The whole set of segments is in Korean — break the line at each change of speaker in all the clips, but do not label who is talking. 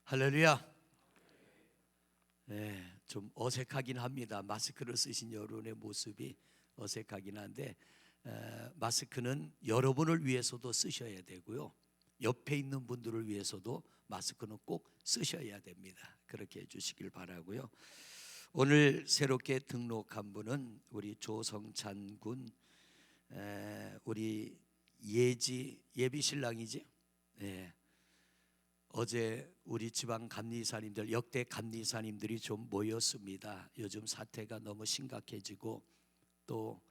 할렐루야. 네, 좀 어색하긴 합니다. 마스크를 쓰신 여러분의 모습이 어색하긴 한데 마스크는 여러분을 위해서도 쓰셔야 되고요, 옆에 있는 분들을 위해서도 마스크는 꼭 쓰셔야 됩니다. 그렇게 해주시길 바라고요. 오늘 새롭게 등록한 분은 우리 조성찬 군, 우리 예비 신랑이지. 네. 어제 우리 지방 감리사님들, 역대 감리사님들이 좀 모였습니다. 요즘 사태가 너무 심각해지고 또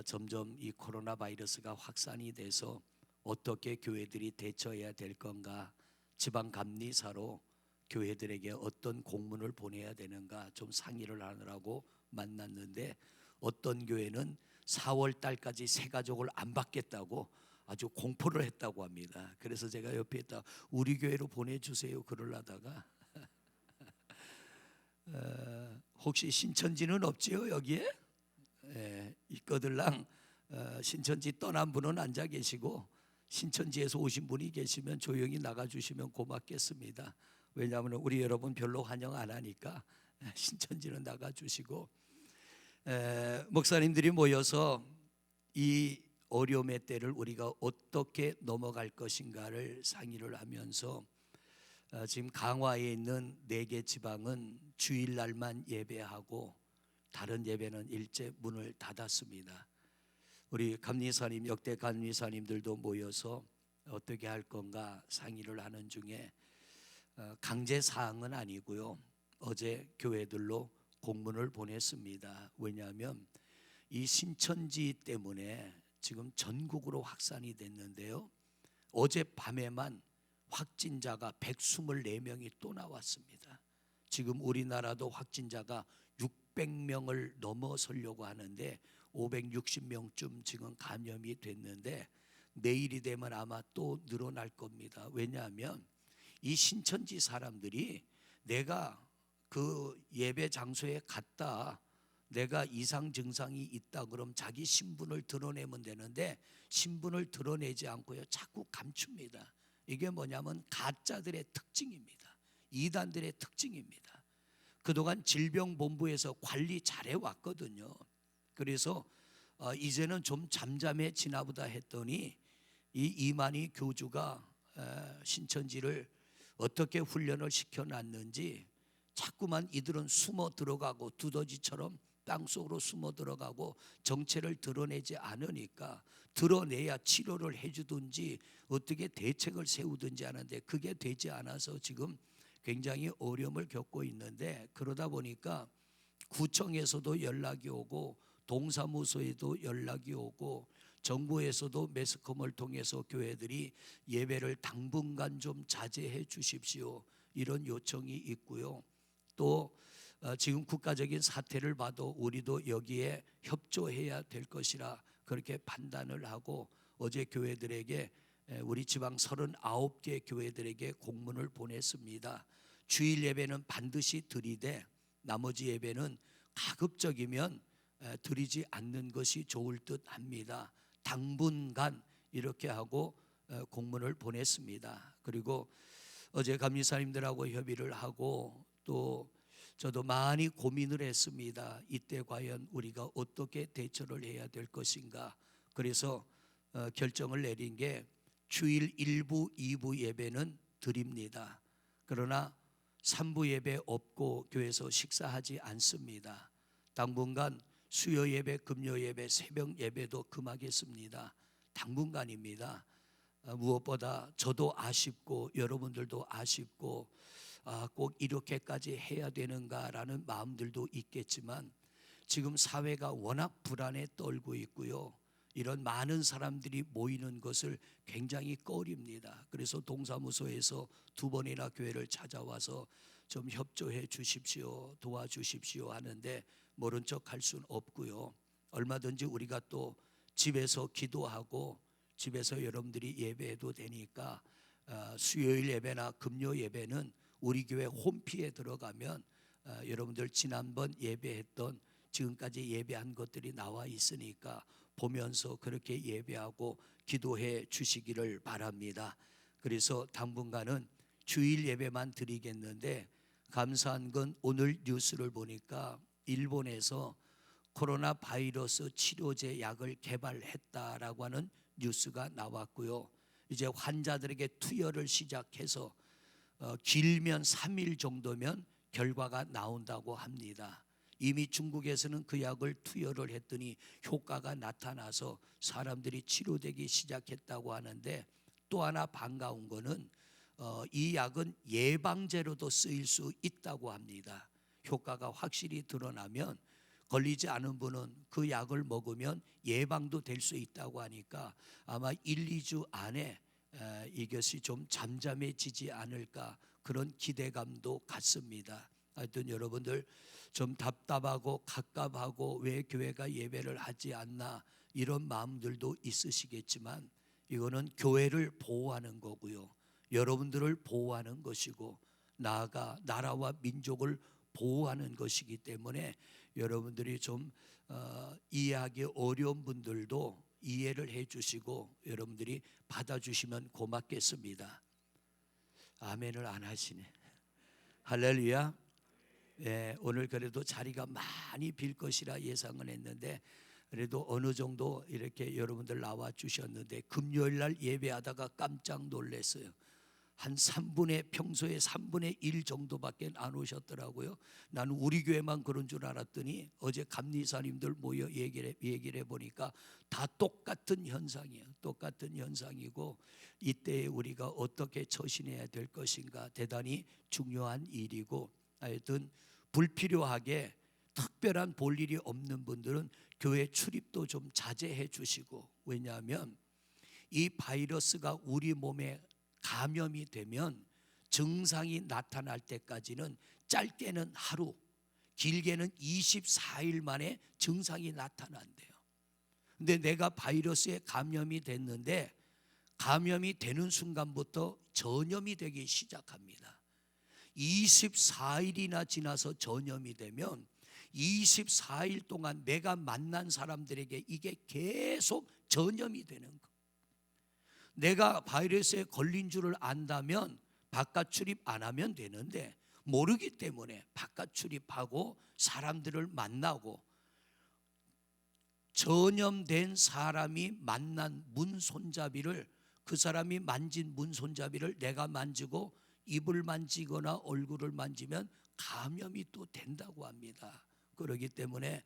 점점 이 코로나 바이러스가 확산이 돼서 어떻게 교회들이 대처해야 될 건가, 지방 감리사로 교회들에게 어떤 공문을 보내야 되는가 좀 상의를 하느라고 만났는데, 어떤 교회는 4월 달까지 새 가족을 안 받겠다고 아주 공포를 했다고 합니다. 그래서 제가 옆에 있다 우리 교회로 보내주세요 그러려다가 혹시 신천지는 없지요 여기에? 있거들랑 신천지 떠난 분은 앉아 계시고 신천지에서 오신 분이 계시면 조용히 나가주시면 고맙겠습니다. 왜냐하면 우리 여러분 별로 환영 안 하니까 신천지는 나가주시고, 목사님들이 모여서 이 어려움의 때를 우리가 어떻게 넘어갈 것인가를 상의를 하면서 지금 강화에 있는 4개 지방은 주일날만 예배하고 다른 예배는 일제 문을 닫았습니다. 우리 감리사님, 역대 감리사님들도 모여서 어떻게 할 건가 상의를 하는 중에 강제 사항은 아니고요, 어제 교회들로 공문을 보냈습니다. 왜냐하면 이 신천지 때문에 지금 전국으로 확산이 됐는데요, 어젯밤에만 확진자가 124명이 또 나왔습니다. 지금 우리나라도 확진자가 600명을 넘어서려고 하는데 560명쯤 지금 감염이 됐는데 내일이 되면 아마 또 늘어날 겁니다. 왜냐하면 이 신천지 사람들이 내가 그 예배 장소에 갔다 내가 이상 증상이 있다 그럼 자기 신분을 드러내면 되는데 신분을 드러내지 않고요 자꾸 감춥니다. 이게 뭐냐면 가짜들의 특징입니다. 이단들의 특징입니다. 그동안 질병본부에서 관리 잘해왔거든요. 그래서 이제는 좀 잠잠해지나 보다 했더니 이 이만희 교주가 신천지를 어떻게 훈련을 시켜놨는지 자꾸만 이들은 숨어 들어가고 두더지처럼 땅속으로 숨어 들어가고 정체를 드러내지 않으니까 드러내야 치료를 해주든지 어떻게 대책을 세우든지 하는데 그게 되지 않아서 지금 굉장히 어려움을 겪고 있는데, 그러다 보니까 구청에서도 연락이 오고 동사무소에도 연락이 오고 정부에서도 매스컴을 통해서 교회들이 예배를 당분간 좀 자제해 주십시오 이런 요청이 있고요. 또 지금 국가적인 사태를 봐도 우리도 여기에 협조해야 될 것이라 그렇게 판단을 하고 어제 교회들에게, 우리 지방 39개 교회들에게 공문을 보냈습니다. 주일 예배는 반드시 드리되 나머지 예배는 가급적이면 드리지 않는 것이 좋을 듯 합니다. 당분간 이렇게 하고 공문을 보냈습니다. 그리고 어제 감리사님들하고 협의를 하고 또 저도 많이 고민을 했습니다. 이때 과연 우리가 어떻게 대처를 해야 될 것인가. 그래서 결정을 내린 게 주일 1부, 2부 예배는 드립니다. 그러나 3부 예배 없고 교회에서 식사하지 않습니다. 당분간 수요 예배, 금요 예배, 새벽 예배도 금하겠습니다. 당분간입니다. 무엇보다 저도 아쉽고 여러분들도 아쉽고 꼭 이렇게까지 해야 되는가라는 마음들도 있겠지만 지금 사회가 워낙 불안에 떨고 있고요, 이런 많은 사람들이 모이는 것을 굉장히 꺼립니다. 그래서 동사무소에서 2번이나 교회를 찾아와서 좀 협조해 주십시오, 도와주십시오 하는데 모른 척 할 수는 없고요, 얼마든지 우리가 또 집에서 기도하고 집에서 여러분들이 예배해도 되니까 수요일 예배나 금요 예배는 우리 교회 홈피에 들어가면 여러분들 지난번 예배했던 지금까지 예배한 것들이 나와 있으니까 보면서 그렇게 예배하고 기도해 주시기를 바랍니다. 그래서 당분간은 주일 예배만 드리겠는데 감사한 건 오늘 뉴스를 보니까 일본에서 코로나 바이러스 치료제 약을 개발했다라고 하는 뉴스가 나왔고요. 이제 환자들에게 투여를 시작해서 길면 3일 정도면 결과가 나온다고 합니다. 이미 중국에서는 그 약을 투여를 했더니 효과가 나타나서 사람들이 치료되기 시작했다고 하는데, 또 하나 반가운 거는 이 약은 예방제로도 쓰일 수 있다고 합니다. 효과가 확실히 드러나면 걸리지 않은 분은 그 약을 먹으면 예방도 될 수 있다고 하니까 아마 1, 2주 안에 이것이 좀 잠잠해지지 않을까, 그런 기대감도 갖습니다. 하여튼 여러분들 좀 답답하고 갑갑하고 왜 교회가 예배를 하지 않나 이런 마음들도 있으시겠지만, 이거는 교회를 보호하는 거고요, 여러분들을 보호하는 것이고 나아가 나라와 민족을 보호하는 것이기 때문에 여러분들이 좀 이해하기 어려운 분들도 이해를 해주시고 여러분들이 받아주시면 고맙겠습니다. 아멘을 안 하시네. 할렐루야. 예, 오늘 그래도 자리가 많이 빌 것이라 예상은 했는데 그래도 어느 정도 이렇게 여러분들 나와 주셨는데, 금요일 날 예배하다가 깜짝 놀랐어요. 한 3분의 평소에 3분의 1 정도밖에 안 오셨더라고요. 나는 우리 교회만 그런 줄 알았더니 어제 감리사님들 모여 얘기를 해보니까 다 똑같은 현상이에요. 똑같은 현상이고, 이때에 우리가 어떻게 처신해야 될 것인가 대단히 중요한 일이고, 하여튼 불필요하게 특별한 볼 일이 없는 분들은 교회 출입도 좀 자제해 주시고, 왜냐하면 이 바이러스가 우리 몸에 감염이 되면 증상이 나타날 때까지는 짧게는 하루, 길게는 24일 만에 증상이 나타난대요. 근데 내가 바이러스에 감염이 됐는데 감염이 되는 순간부터 전염이 되기 시작합니다. 24일이나 지나서 전염이 되면 24일 동안 내가 만난 사람들에게 이게 계속 전염이 되는 거. 내가 바이러스에 걸린 줄을 안다면 바깥 출입 안 하면 되는데 모르기 때문에 바깥 출입하고 사람들을 만나고, 전염된 사람이 만난 문 손잡이를, 그 사람이 만진 문 손잡이를 내가 만지고 입을 만지거나 얼굴을 만지면 감염이 또 된다고 합니다. 그렇기 때문에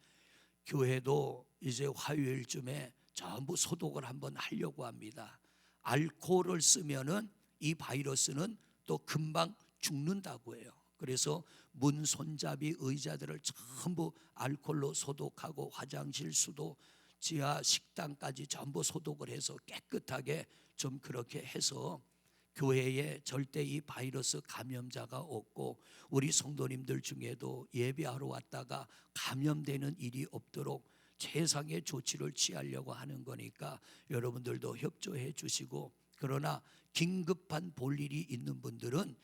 교회도 이제 화요일쯤에 전부 소독을 한번 하려고 합니다. 알코올을 쓰면은 이 바이러스는 또 금방 죽는다고 해요. 그래서 문 손잡이 의자들을 전부 알코올로 소독하고 화장실 수도 지하 식당까지 전부 소독을 해서 깨끗하게 좀 그렇게 해서 교회에 절대 이 바이러스 감염자가 없고 우리 성도님들 중에도 예배하러 왔다가 감염되는 일이 없도록 최상의 조치를 취하려고 하는 거니까 여러분들도 협조해 주시고, 그러나 긴급한 볼 일이 있는 분들은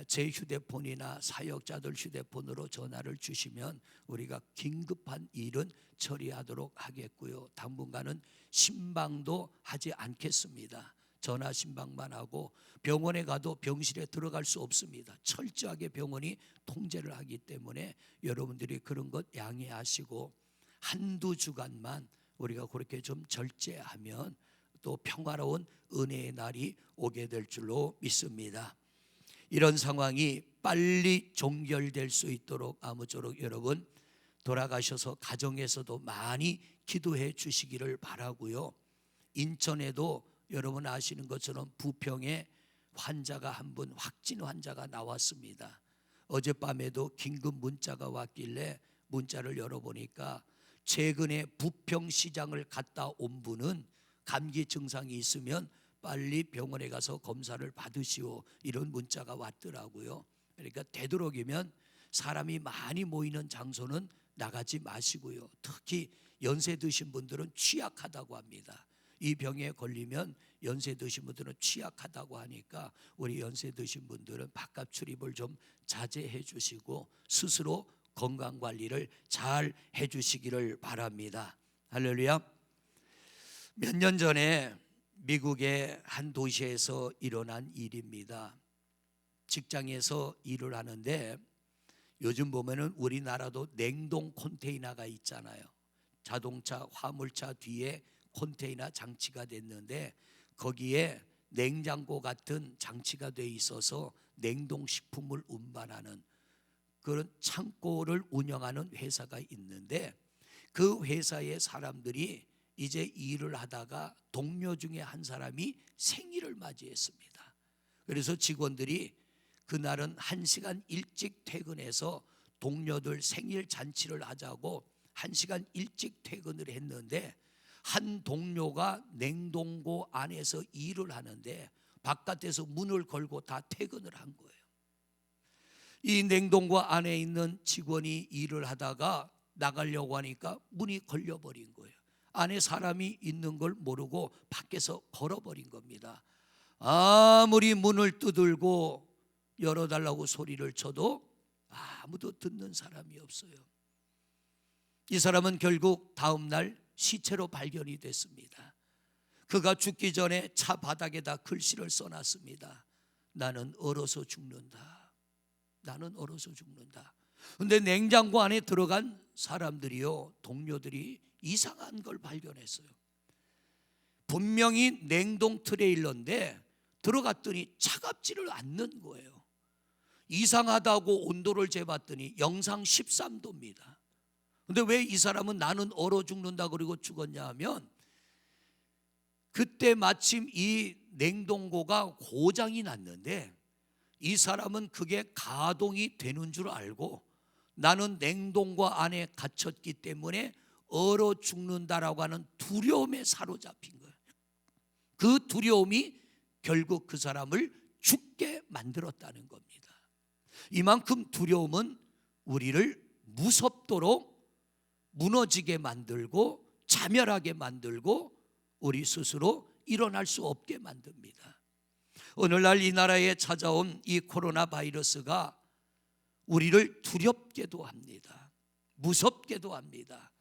제 휴대폰이나 사역자들 휴대폰으로 전화를 주시면 우리가 긴급한 일은 처리하도록 하겠고요, 당분간은 신방도 하지 않겠습니다. 전화 신방만 하고 병원에 가도 병실에 들어갈 수 없습니다. 철저하게 병원이 통제를 하기 때문에 여러분들이 그런 것 양해하시고 한두 주간만 우리가 그렇게 좀 절제하면 또 평화로운 은혜의 날이 오게 될 줄로 믿습니다. 이런 상황이 빨리 종결될 수 있도록 아무쪼록 여러분 돌아가셔서 가정에서도 많이 기도해 주시기를 바라고요. 인천에도 여러분 아시는 것처럼 부평에 환자가 한 분, 확진 환자가 나왔습니다. 어젯밤에도 긴급 문자가 왔길래 문자를 열어보니까 최근에 부평시장을 갔다 온 분은 감기 증상이 있으면 빨리 병원에 가서 검사를 받으시오, 이런 문자가 왔더라고요. 그러니까 되도록이면 사람이 많이 모이는 장소는 나가지 마시고요, 특히 연세 드신 분들은 취약하다고 합니다. 이 병에 걸리면 연세 드신 분들은 취약하다고 하니까 우리 연세 드신 분들은 바깥 출입을 좀 자제해 주시고 스스로 건강관리를 잘 해주시기를 바랍니다. 할렐루야. 몇 년 전에 미국의 한 도시에서 일어난 일입니다. 직장에서 일을 하는데 요즘 보면은 우리나라도 냉동 컨테이너가 있잖아요. 자동차, 화물차 뒤에 컨테이너 장치가 됐는데 거기에 냉장고 같은 장치가 돼 있어서 냉동식품을 운반하는 그런 창고를 운영하는 회사가 있는데 그 회사의 사람들이 이제 일을 하다가 동료 중에 한 사람이 생일을 맞이했습니다. 그래서 직원들이 그날은 1시간 일찍 퇴근해서 동료들 생일 잔치를 하자고 1시간 일찍 퇴근을 했는데 한 동료가 냉동고 안에서 일을 하는데 바깥에서 문을 걸고 다 퇴근을 한 거예요. 이 냉동고 안에 있는 직원이 일을 하다가 나가려고 하니까 문이 걸려버린 거예요. 안에 사람이 있는 걸 모르고 밖에서 걸어버린 겁니다. 아무리 문을 두들고 열어달라고 소리를 쳐도 아무도 듣는 사람이 없어요. 이 사람은 결국 다음 날 시체로 발견이 됐습니다. 그가 죽기 전에 차 바닥에다 글씨를 써놨습니다. 나는 얼어서 죽는다. 나는 얼어서 죽는다. 근데 냉장고 안에 들어간 사람들이요, 동료들이 이상한 걸 발견했어요. 분명히 냉동 트레일러인데 들어갔더니 차갑지를 않는 거예요. 이상하다고 온도를 재봤더니 영상 13도입니다. 근데 왜 이 사람은 나는 얼어 죽는다 그러고 죽었냐 하면 그때 마침 이 냉동고가 고장이 났는데 이 사람은 그게 가동이 되는 줄 알고 나는 냉동고 안에 갇혔기 때문에 얼어 죽는다라고 하는 두려움에 사로잡힌 거예요. 그 두려움이 결국 그 사람을 죽게 만들었다는 겁니다. 이만큼 두려움은 우리를 무섭도록 무너지게 만들고 자멸하게 만들고 우리 스스로 일어날 수 없게 만듭니다. 오늘날 이 나라에 찾아온 이 코로나 바이러스가 우리를 두렵게도 합니다. 무섭게도 합니다.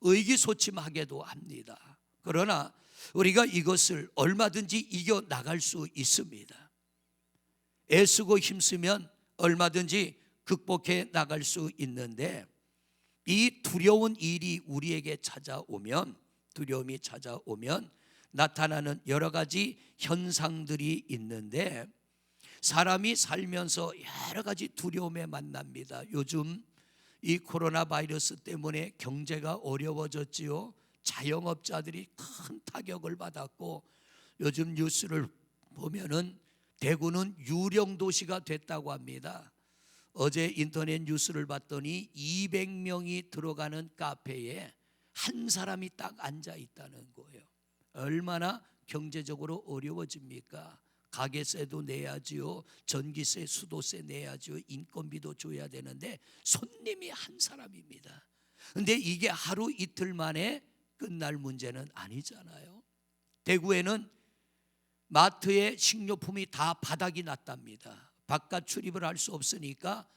의기소침하게도 합니다. 그러나 우리가 이것을 얼마든지 이겨나갈 수 있습니다. 애쓰고 힘쓰면 얼마든지 극복해 나갈 수 있는데 이 두려운 일이 우리에게 찾아오면, 두려움이 찾아오면 나타나는 여러 가지 현상들이 있는데 사람이 살면서 여러 가지 두려움에 만납니다. 요즘 이 코로나 바이러스 때문에 경제가 어려워졌지요. 자영업자들이 큰 타격을 받았고 요즘 뉴스를 보면은 대구는 유령 도시가 됐다고 합니다. 어제 인터넷 뉴스를 봤더니 200명이 들어가는 카페에 한 사람이 딱 앉아 있다는 거예요. 얼마나 경제적으로 어려워집니까? 가게세도 내야지요, 전기세, 수도세 내야지요, 인건비도 줘야 되는데 손님이 한 사람입니다. 근데 이게 하루 이틀 만에 끝날 문제는 아니잖아요. 대구에는 마트에 식료품이 다 바닥이 났답니다. 바깥 출입을 할 수 없으니까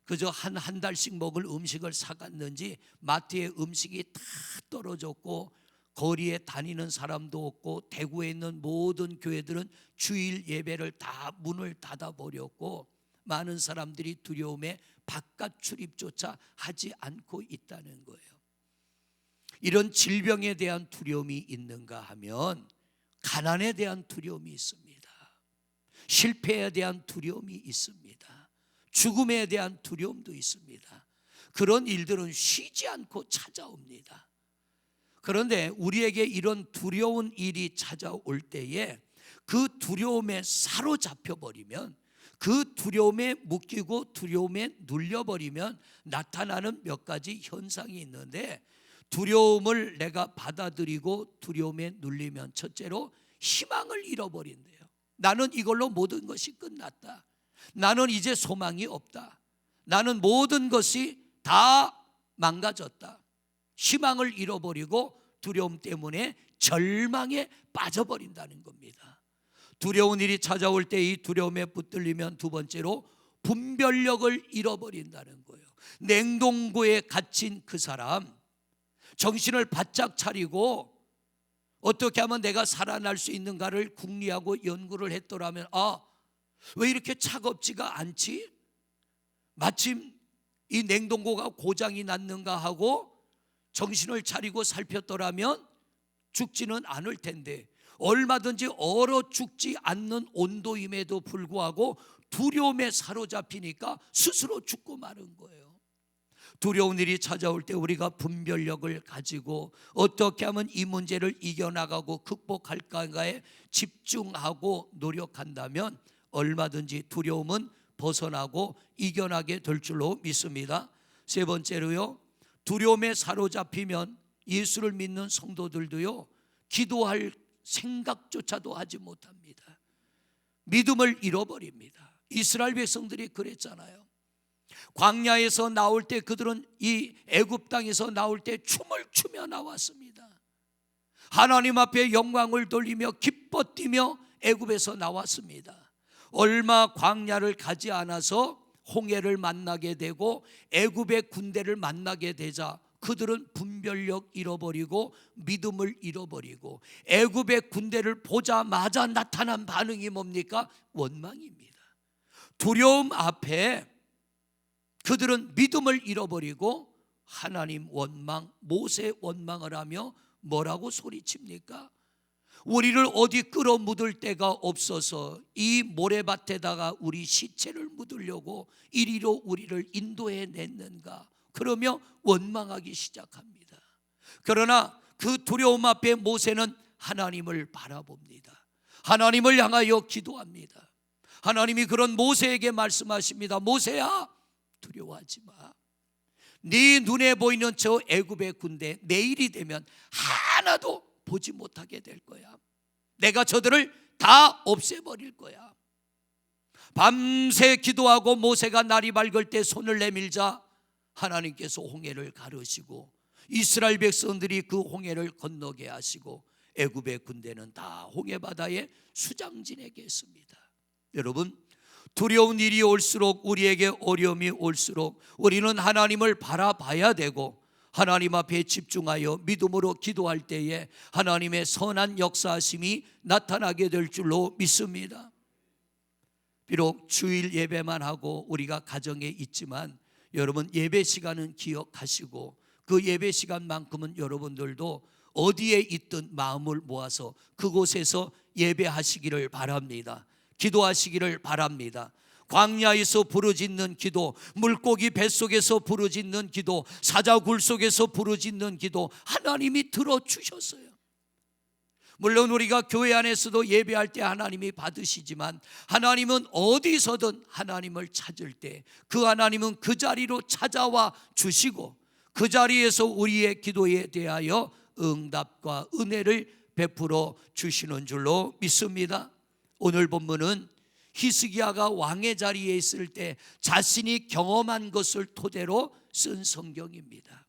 그저 한 달씩 먹을 음식을 사갔는지 마트에 음식이 다 떨어졌고 거리에 다니는 사람도 없고 대구에 있는 모든 교회들은 주일 예배를 다 문을 닫아버렸고 많은 사람들이 두려움에 바깥 출입조차 하지 않고 있다는 거예요. 이런 질병에 대한 두려움이 있는가 하면 가난에 대한 두려움이 있습니다. 실패에 대한 두려움이 있습니다. 죽음에 대한 두려움도 있습니다. 그런 일들은 쉬지 않고 찾아옵니다. 그런데 우리에게 이런 두려운 일이 찾아올 때에 그 두려움에 사로잡혀 버리면, 그 두려움에 묶이고 두려움에 눌려버리면 나타나는 몇 가지 현상이 있는데 두려움을 내가 받아들이고 두려움에 눌리면 첫째로 희망을 잃어버린대요. 나는 이걸로 모든 것이 끝났다. 나는 이제 소망이 없다. 나는 모든 것이 다 망가졌다. 희망을 잃어버리고 두려움 때문에 절망에 빠져버린다는 겁니다. 두려운 일이 찾아올 때 이 두려움에 붙들리면 두 번째로 분별력을 잃어버린다는 거예요. 냉동고에 갇힌 그 사람, 정신을 바짝 차리고 어떻게 하면 내가 살아날 수 있는가를 궁리하고 연구를 했더라면 왜 이렇게 차갑지가 않지? 마침 이 냉동고가 고장이 났는가 하고 정신을 차리고 살폈더라면 죽지는 않을 텐데, 얼마든지 얼어 죽지 않는 온도임에도 불구하고 두려움에 사로잡히니까 스스로 죽고 마는 거예요. 두려운 일이 찾아올 때 우리가 분별력을 가지고 어떻게 하면 이 문제를 이겨나가고 극복할까에 집중하고 노력한다면 얼마든지 두려움은 벗어나고 이겨나게 될 줄로 믿습니다. 세 번째로요, 두려움에 사로잡히면 예수를 믿는 성도들도요, 기도할 생각조차도 하지 못합니다. 믿음을 잃어버립니다. 이스라엘 백성들이 그랬잖아요. 광야에서 나올 때 그들은 이 애굽 땅에서 나올 때 춤을 추며 나왔습니다. 하나님 앞에 영광을 돌리며 기뻐 뛰며 애굽에서 나왔습니다. 얼마 광야를 가지 않아서 홍해를 만나게 되고 애굽의 군대를 만나게 되자 그들은 분별력 잃어버리고 믿음을 잃어버리고 애굽의 군대를 보자마자 나타난 반응이 뭡니까? 원망입니다. 두려움 앞에 그들은 믿음을 잃어버리고 하나님 원망, 모세 원망을 하며 뭐라고 소리칩니까? 우리를 어디 끌어묻을 데가 없어서 이 모래밭에다가 우리 시체를 묻으려고 이리로 우리를 인도해 냈는가? 그러며 원망하기 시작합니다. 그러나 그 두려움 앞에 모세는 하나님을 바라봅니다. 하나님을 향하여 기도합니다. 하나님이 그런 모세에게 말씀하십니다. 모세야, 두려워하지 마. 네 눈에 보이는 저 애굽의 군대 내일이 되면 하나도 보지 못하게 될 거야. 내가 저들을 다 없애버릴 거야. 밤새 기도하고 모세가 날이 밝을 때 손을 내밀자 하나님께서 홍해를 가르시고 이스라엘 백성들이 그 홍해를 건너게 하시고 애굽의 군대는 다 홍해 바다에 수장지내게 했습니다. 여러분, 두려운 일이 올수록, 우리에게 어려움이 올수록 우리는 하나님을 바라봐야 되고 하나님 앞에 집중하여 믿음으로 기도할 때에 하나님의 선한 역사하심이 나타나게 될 줄로 믿습니다. 비록 주일 예배만 하고 우리가 가정에 있지만 여러분, 예배 시간은 기억하시고 그 예배 시간만큼은 여러분들도 어디에 있든 마음을 모아서 그곳에서 예배하시기를 바랍니다. 기도하시기를 바랍니다. 광야에서 부르짖는 기도, 물고기 뱃속에서 부르짖는 기도, 사자굴 속에서 부르짖는 기도 하나님이 들어주셨어요. 물론 우리가 교회 안에서도 예배할 때 하나님이 받으시지만 하나님은 어디서든 하나님을 찾을 때 그 하나님은 그 자리로 찾아와 주시고 그 자리에서 우리의 기도에 대하여 응답과 은혜를 베풀어 주시는 줄로 믿습니다. 오늘 본문은 히스기야가 왕의 자리에 있을 때 자신이 경험한 것을 토대로 쓴 성경입니다.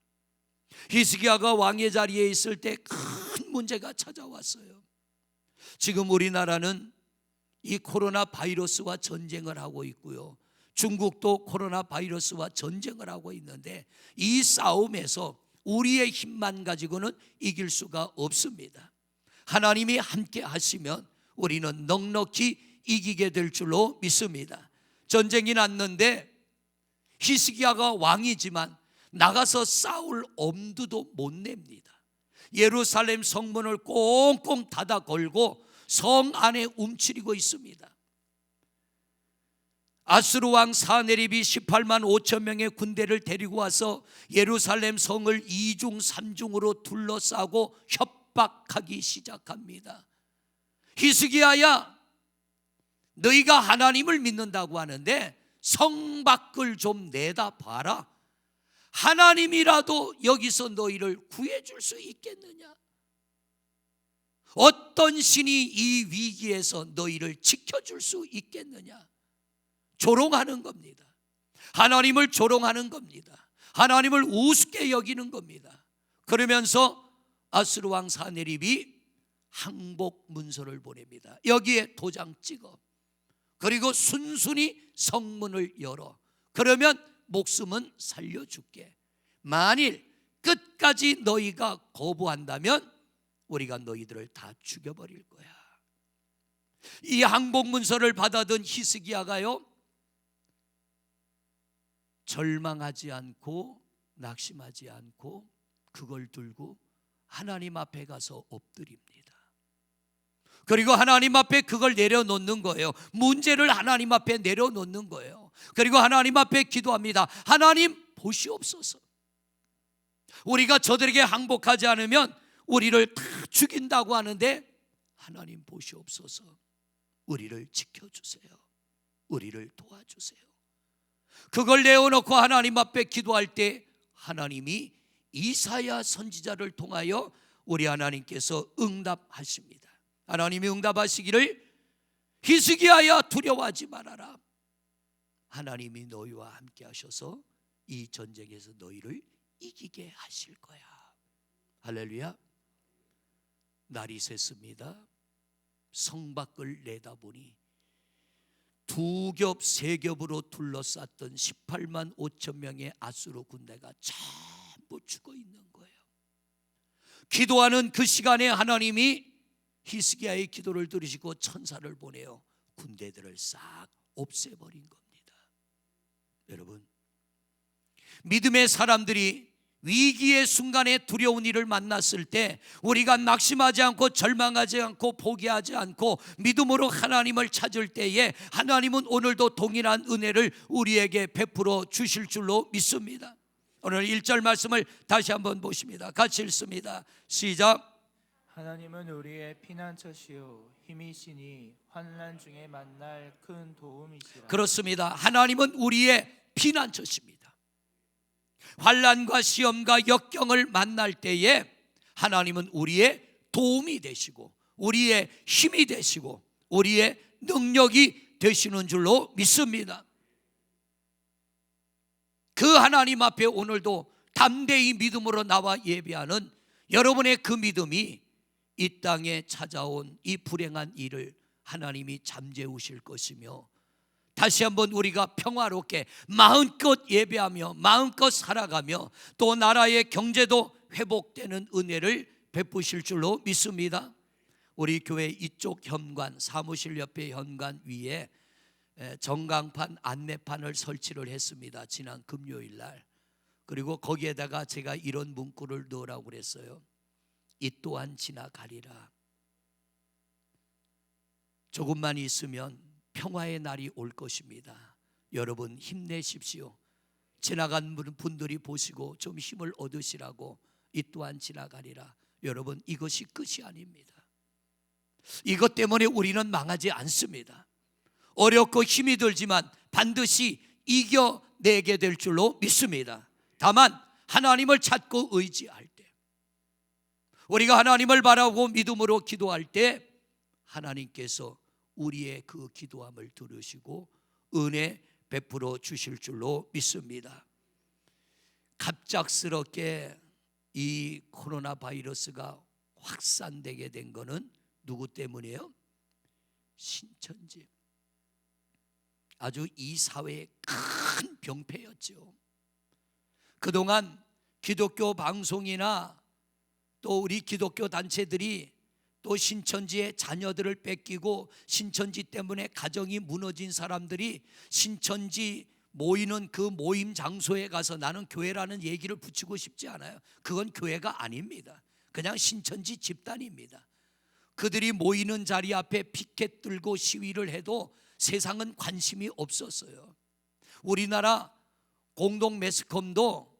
히스기야가 왕의 자리에 있을 때 큰 문제가 찾아왔어요. 지금 우리나라는 이 코로나 바이러스와 전쟁을 하고 있고요. 중국도 코로나 바이러스와 전쟁을 하고 있는데 이 싸움에서 우리의 힘만 가지고는 이길 수가 없습니다. 하나님이 함께 하시면 우리는 넉넉히 이기게 될 줄로 믿습니다. 전쟁이 났는데 히스기야가 왕이지만 나가서 싸울 엄두도 못 냅니다. 예루살렘 성문을 꽁꽁 닫아 걸고 성 안에 움츠리고 있습니다. 아수르 왕 사네립이 18만 5천 명의 군대를 데리고 와서 예루살렘 성을 2중 3중으로 둘러싸고 협박하기 시작합니다. 히스기야야, 너희가 하나님을 믿는다고 하는데 성 밖을 좀 내다봐라. 하나님이라도 여기서 너희를 구해줄 수 있겠느냐? 어떤 신이 이 위기에서 너희를 지켜줄 수 있겠느냐? 조롱하는 겁니다. 하나님을 조롱하는 겁니다. 하나님을 우습게 여기는 겁니다. 그러면서 아수르 왕 사네립이 항복 문서를 보냅니다. 여기에 도장 찍어. 그리고 순순히 성문을 열어. 그러면 목숨은 살려줄게. 만일 끝까지 너희가 거부한다면 우리가 너희들을 다 죽여버릴 거야. 이 항복문서를 받아든 히스기야가요, 절망하지 않고 낙심하지 않고 그걸 들고 하나님 앞에 가서 엎드립니다. 그리고 하나님 앞에 그걸 내려놓는 거예요. 문제를 하나님 앞에 내려놓는 거예요. 그리고 하나님 앞에 기도합니다. 하나님 보시옵소서. 우리가 저들에게 항복하지 않으면 우리를 다 죽인다고 하는데 하나님 보시옵소서. 우리를 지켜주세요. 우리를 도와주세요. 그걸 내어놓고 하나님 앞에 기도할 때 하나님이 이사야 선지자를 통하여 우리 하나님께서 응답하십니다. 하나님이 응답하시기를 히스기야야 두려워하지 말아라. 하나님이 너희와 함께 하셔서 이 전쟁에서 너희를 이기게 하실 거야. 할렐루야. 날이 샜습니다. 성 밖을 내다보니 두 겹, 세 겹으로 둘러쌌던 18만 5천 명의 아수르 군대가 전부 죽어 있는 거예요. 기도하는 그 시간에 하나님이 히스기야의 기도를 들으시고 천사를 보내어 군대들을 싹 없애버린 겁니다. 여러분, 믿음의 사람들이 위기의 순간에 두려운 일을 만났을 때 우리가 낙심하지 않고 절망하지 않고 포기하지 않고 믿음으로 하나님을 찾을 때에 하나님은 오늘도 동일한 은혜를 우리에게 베풀어 주실 줄로 믿습니다. 오늘 1절 말씀을 다시 한번 보십니다. 같이 읽습니다. 시작.
하나님은 우리의 피난처시요 힘이시니 환난 중에 만날 큰 도움이시라.
그렇습니다. 하나님은 우리의 피난처십니다. 환난과 시험과 역경을 만날 때에 하나님은 우리의 도움이 되시고 우리의 힘이 되시고 우리의 능력이 되시는 줄로 믿습니다. 그 하나님 앞에 오늘도 담대히 믿음으로 나와 예배하는 여러분의 그 믿음이 이 땅에 찾아온 이 불행한 일을 하나님이 잠재우실 것이며 다시 한번 우리가 평화롭게 마음껏 예배하며 마음껏 살아가며 또 나라의 경제도 회복되는 은혜를 베푸실 줄로 믿습니다. 우리 교회 이쪽 현관, 사무실 옆에 현관 위에 전광판, 안내판을 설치를 했습니다. 지난 금요일 날. 그리고 거기에다가 제가 이런 문구를 넣으라고 그랬어요. 이 또한 지나가리라. 조금만 있으면 평화의 날이 올 것입니다. 여러분 힘내십시오. 지나간 분들이 보시고 좀 힘을 얻으시라고 이 또한 지나가리라. 여러분 이것이 끝이 아닙니다. 이것 때문에 우리는 망하지 않습니다. 어렵고 힘이 들지만 반드시 이겨내게 될 줄로 믿습니다. 다만 하나님을 찾고 의지할 때, 우리가 하나님을 바라고 믿음으로 기도할 때 하나님께서 우리의 그 기도함을 들으시고 은혜 베풀어 주실 줄로 믿습니다. 갑작스럽게 이 코로나 바이러스가 확산되게 된 것은 누구 때문이에요? 신천지. 아주 이 사회의 큰 병폐였죠. 그동안 기독교 방송이나 또 우리 기독교 단체들이 또 신천지의 자녀들을 뺏기고 신천지 때문에 가정이 무너진 사람들이 신천지 모이는 그 모임 장소에 가서 나는 교회라는 얘기를 붙이고 싶지 않아요. 그건 교회가 아닙니다. 그냥 신천지 집단입니다. 그들이 모이는 자리 앞에 피켓 들고 시위를 해도 세상은 관심이 없었어요. 우리나라 공동 매스컴도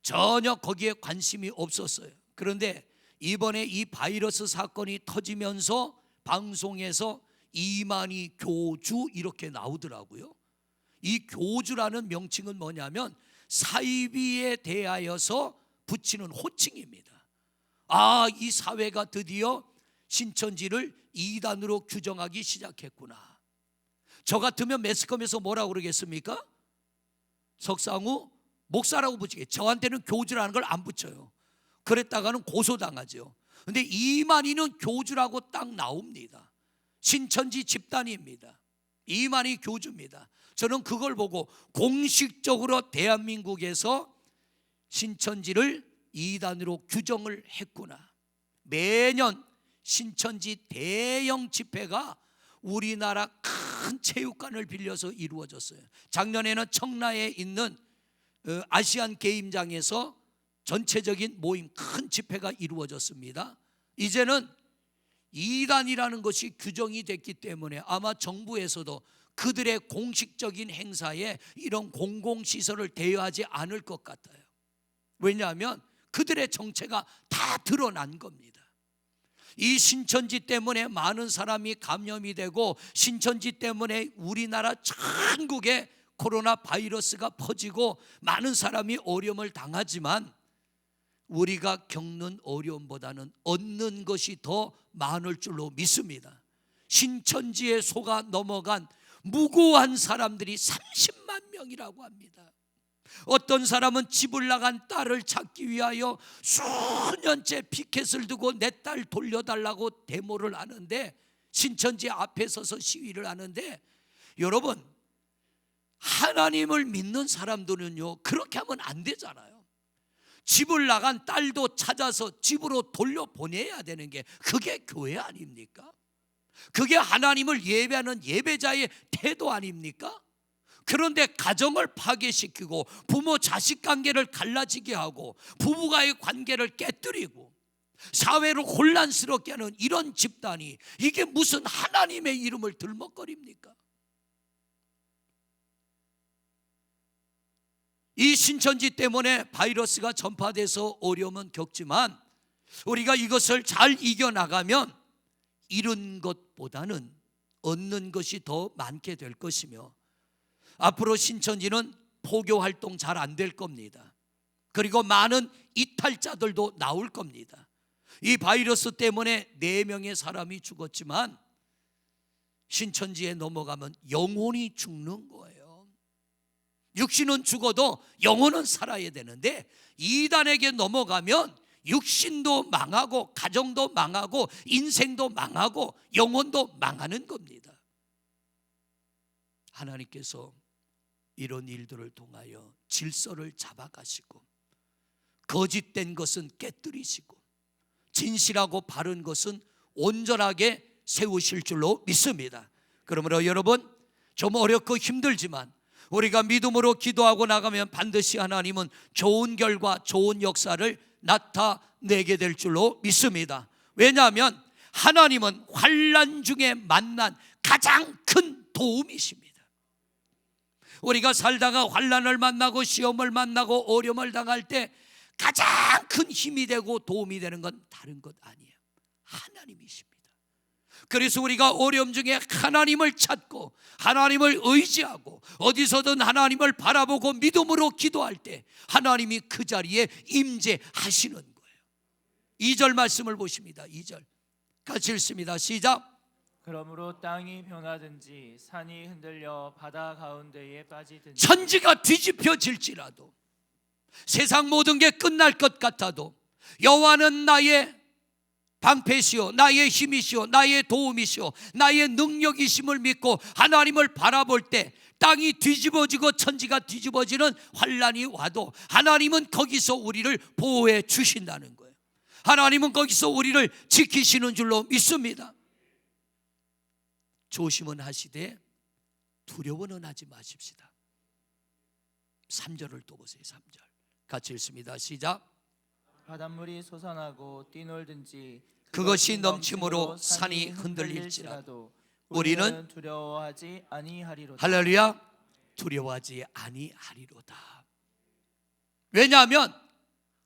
전혀 거기에 관심이 없었어요. 그런데 이번에 이 바이러스 사건이 터지면서 방송에서 이만희 교주 이렇게 나오더라고요. 이 교주라는 명칭은 뭐냐면 사이비에 대하여서 붙이는 호칭입니다. 아, 이 사회가 드디어 신천지를 이단으로 규정하기 시작했구나. 저 같으면 매스컴에서 뭐라고 그러겠습니까? 석상우 목사라고 붙이겠죠. 저한테는 교주라는 걸 안 붙여요. 그랬다가는 고소당하죠. 그런데 이만희는 교주라고 딱 나옵니다. 신천지 집단입니다. 이만희 교주입니다. 저는 그걸 보고 공식적으로 대한민국에서 신천지를 이단으로 규정을 했구나. 매년 신천지 대형 집회가 우리나라 큰 체육관을 빌려서 이루어졌어요. 작년에는 청라에 있는 아시안 게임장에서 전체적인 모임 큰 집회가 이루어졌습니다. 이제는 이단이라는 것이 규정이 됐기 때문에 아마 정부에서도 그들의 공식적인 행사에 이런 공공시설을 대여하지 않을 것 같아요. 왜냐하면 그들의 정체가 다 드러난 겁니다. 이 신천지 때문에 많은 사람이 감염이 되고 신천지 때문에 우리나라 전국에 코로나 바이러스가 퍼지고 많은 사람이 어려움을 당하지만 우리가 겪는 어려움보다는 얻는 것이 더 많을 줄로 믿습니다. 신천지에 속아 넘어간 무고한 사람들이 30만 명이라고 합니다. 어떤 사람은 집을 나간 딸을 찾기 위하여 수년째 피켓을 두고 내 딸 돌려달라고 데모를 하는데, 신천지 앞에 서서 시위를 하는데, 여러분 하나님을 믿는 사람들은요 그렇게 하면 안 되잖아요. 집을 나간 딸도 찾아서 집으로 돌려보내야 되는 게 그게 교회 아닙니까? 그게 하나님을 예배하는 예배자의 태도 아닙니까? 그런데 가정을 파괴시키고 부모 자식 관계를 갈라지게 하고 부부와의 관계를 깨뜨리고 사회를 혼란스럽게 하는 이런 집단이 이게 무슨 하나님의 이름을 들먹거립니까? 이 신천지 때문에 바이러스가 전파돼서 어려움은 겪지만 우리가 이것을 잘 이겨나가면 잃은 것보다는 얻는 것이 더 많게 될 것이며, 앞으로 신천지는 포교 활동 잘 안 될 겁니다. 그리고 많은 이탈자들도 나올 겁니다. 이 바이러스 때문에 4명의 사람이 죽었지만 신천지에 넘어가면 영혼이 죽는 거예요. 육신은 죽어도 영혼은 살아야 되는데 이단에게 넘어가면 육신도 망하고 가정도 망하고 인생도 망하고 영혼도 망하는 겁니다. 하나님께서 이런 일들을 통하여 질서를 잡아가시고 거짓된 것은 깨뜨리시고 진실하고 바른 것은 온전하게 세우실 줄로 믿습니다. 그러므로 여러분, 좀 어렵고 힘들지만 우리가 믿음으로 기도하고 나가면 반드시 하나님은 좋은 결과, 좋은 역사를 나타내게 될 줄로 믿습니다. 왜냐하면 하나님은 환난 중에 만난 가장 큰 도움이십니다. 우리가 살다가 환난을 만나고 시험을 만나고 어려움을 당할 때 가장 큰 힘이 되고 도움이 되는 건 다른 것 아니에요. 하나님이십니다. 그래서 우리가 어려움 중에 하나님을 찾고 하나님을 의지하고 어디서든 하나님을 바라보고 믿음으로 기도할 때 하나님이 그 자리에 임재하시는 거예요. 2절 말씀을 보십니다. 2절 같이 읽습니다. 시작.
그러므로 땅이 변하든지 산이 흔들려 바다 가운데에 빠지든지
천지가 뒤집혀질지라도 세상 모든 게 끝날 것 같아도 여호와는 나의 방패시오 나의 힘이시오 나의 도움이시오 나의 능력이심을 믿고 하나님을 바라볼 때 땅이 뒤집어지고 천지가 뒤집어지는 환난이 와도 하나님은 거기서 우리를 보호해 주신다는 거예요. 하나님은 거기서 우리를 지키시는 줄로 믿습니다. 조심은 하시되 두려워는 하지 마십시다. 3절을 또 보세요. 3절 같이 읽습니다. 시작.
바닷물이 솟아나고 뛰놀든지
그것이 넘침으로 산이 흔들릴지라도 우리는
두려워하지 아니하리로다.
할렐루야, 두려워하지 아니하리로다. 왜냐하면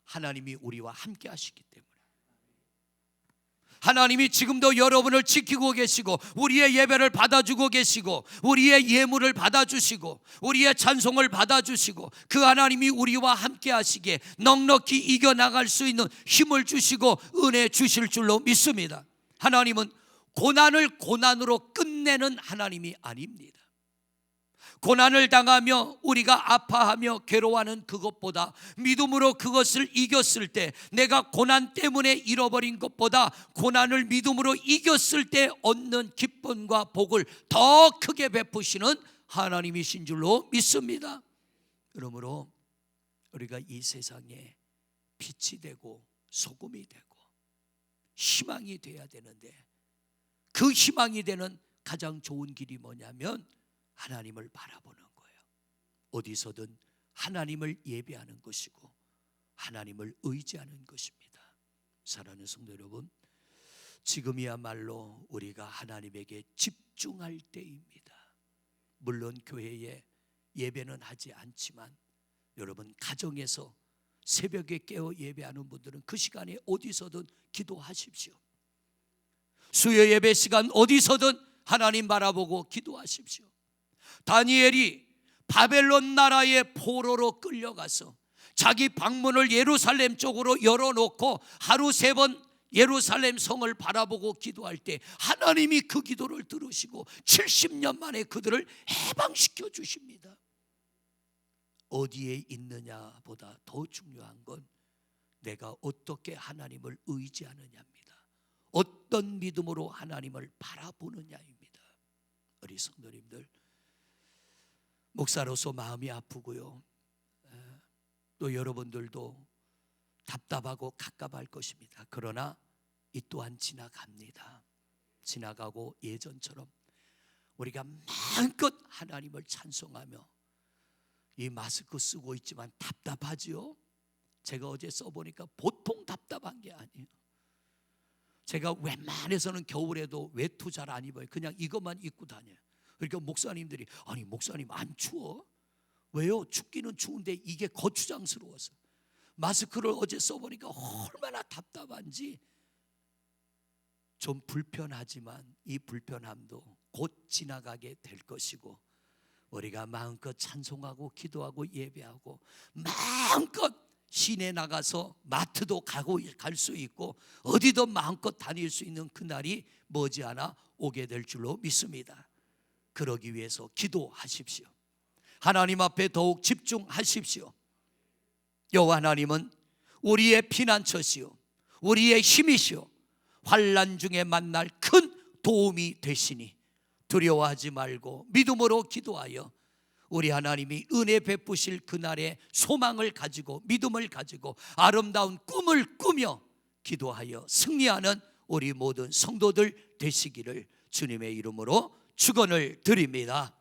하나님이 우리와 함께 하시기 때문에. 하나님이 지금도 여러분을 지키고 계시고 우리의 예배를 받아주고 계시고 우리의 예물을 받아주시고 우리의 찬송을 받아주시고 그 하나님이 우리와 함께 하시기에 넉넉히 이겨나갈 수 있는 힘을 주시고 은혜 주실 줄로 믿습니다. 하나님은 고난을 고난으로 끝내는 하나님이 아닙니다. 고난을 당하며 우리가 아파하며 괴로워하는 그것보다 믿음으로 그것을 이겼을 때 내가 고난 때문에 잃어버린 것보다 고난을 믿음으로 이겼을 때 얻는 기쁨과 복을 더 크게 베푸시는 하나님이신 줄로 믿습니다. 그러므로 우리가 이 세상에 빛이 되고 소금이 되고 희망이 돼야 되는데, 그 희망이 되는 가장 좋은 길이 뭐냐면 하나님을 바라보는 거예요. 어디서든 하나님을 예배하는 것이고 하나님을 의지하는 것입니다. 사랑하는 성도 여러분, 지금이야말로 우리가 하나님에게 집중할 때입니다. 물론 교회에 예배는 하지 않지만 여러분 가정에서 새벽에 깨어 예배하는 분들은 그 시간에 어디서든 기도하십시오. 수요 예배 시간 어디서든 하나님 바라보고 기도하십시오. 다니엘이 바벨론 나라의 포로로 끌려가서 자기 방문을 예루살렘 쪽으로 열어놓고 하루 3번 예루살렘 성을 바라보고 기도할 때 하나님이 그 기도를 들으시고 70년 만에 그들을 해방시켜 주십니다. 어디에 있느냐보다 더 중요한 건 내가 어떻게 하나님을 의지하느냐입니다. 어떤 믿음으로 하나님을 바라보느냐입니다. 우리 성도님들, 목사로서 마음이 아프고요, 또 여러분들도 답답하고 갑갑할 것입니다. 그러나 이 또한 지나갑니다. 지나가고 예전처럼 우리가 마음껏 하나님을 찬송하며, 이 마스크 쓰고 있지만 답답하지요? 제가 어제 써보니까 보통 답답한 게 아니에요. 제가 웬만해서는 겨울에도 외투 잘 안 입어요. 그냥 이것만 입고 다녀요. 그러니까 목사님들이, 아니 목사님 안 추워? 왜요? 춥기는 추운데 이게 거추장스러워서. 마스크를 어제 써보니까 얼마나 답답한지. 좀 불편하지만 이 불편함도 곧 지나가게 될 것이고, 우리가 마음껏 찬송하고 기도하고 예배하고 마음껏 시내 나가서 마트도 갈 수 있고 어디든 마음껏 다닐 수 있는 그날이 머지않아 오게 될 줄로 믿습니다. 그러기 위해서 기도하십시오. 하나님 앞에 더욱 집중하십시오. 여호와 하나님은 우리의 피난처시요 우리의 힘이시요 환난 중에 만날 큰 도움이 되시니 두려워하지 말고 믿음으로 기도하여 우리 하나님이 은혜 베푸실 그날의 소망을 가지고 믿음을 가지고 아름다운 꿈을 꾸며 기도하여 승리하는 우리 모든 성도들 되시기를 주님의 이름으로 축원을 드립니다.